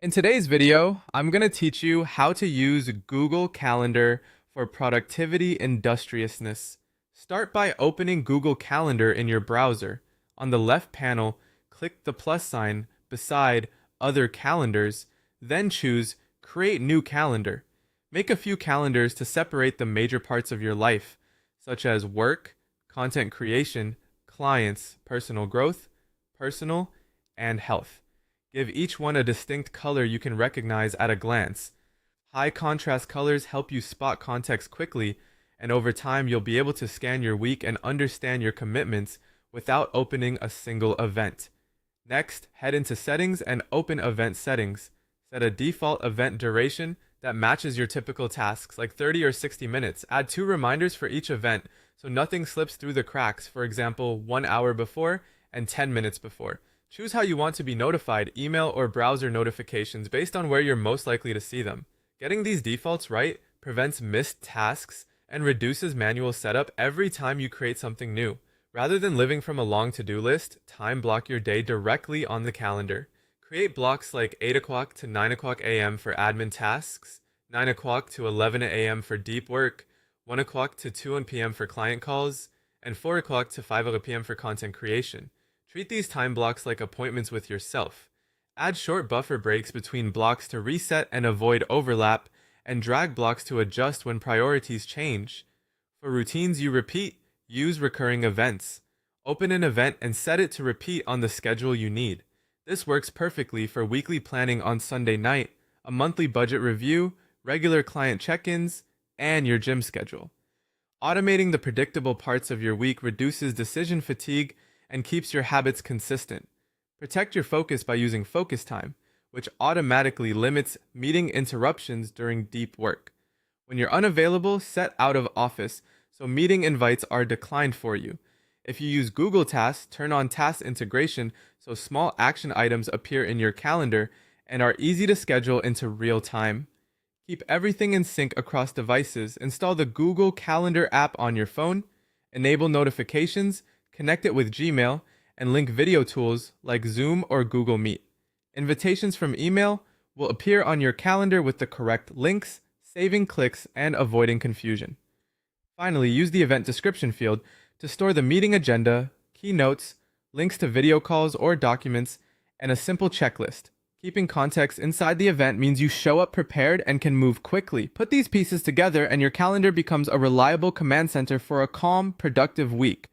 In today's video, I'm going to teach you how to use Google Calendar for productivity industriousness. Start by opening Google Calendar in your browser. On the left panel, click the plus sign beside Other Calendars, then choose Create New Calendar. Make a few calendars to separate the major parts of your life, such as work, content creation, clients, personal growth, personal, and health. Give each one a distinct color you can recognize at a glance. High contrast colors help you spot context quickly, and over time you'll be able to scan your week and understand your commitments without opening a single event. Next, head into Settings and open Event Settings. Set a default event duration that matches your typical tasks, like 30 or 60 minutes. Add 2 reminders for each event so nothing slips through the cracks, for example, 1 hour before and 10 minutes before. Choose how you want to be notified, email or browser notifications based on where you're most likely to see them. Getting these defaults right prevents missed tasks and reduces manual setup every time you create something new. Rather than living from a long to-do list, time block your day directly on the calendar. Create blocks like 8 o'clock to 9 o'clock a.m. for admin tasks, 9 o'clock to 11 a.m. for deep work, 1 o'clock to 2 p.m. for client calls, and 4 o'clock to 5 p.m. for content creation. Treat these time blocks like appointments with yourself. Add short buffer breaks between blocks to reset and avoid overlap, and drag blocks to adjust when priorities change. For routines you repeat, use recurring events. Open an event and set it to repeat on the schedule you need. This works perfectly for weekly planning on Sunday night, a monthly budget review, regular client check-ins, and your gym schedule. Automating the predictable parts of your week reduces decision fatigue and keeps your habits consistent. Protect your focus by using focus time, which automatically limits meeting interruptions during deep work. When you're unavailable, set out of office so meeting invites are declined for you. If you use Google Tasks, turn on task integration so small action items appear in your calendar and are easy to schedule into real time. Keep everything in sync across devices. Install the Google Calendar app on your phone, enable notifications, connect it with Gmail, and link video tools like Zoom or Google Meet. Invitations from email will appear on your calendar with the correct links, saving clicks and avoiding confusion. Finally, use the event description field to store the meeting agenda, keynotes, links to video calls or documents, and a simple checklist. Keeping context inside the event means you show up prepared and can move quickly. Put these pieces together and your calendar becomes a reliable command center for a calm, productive week.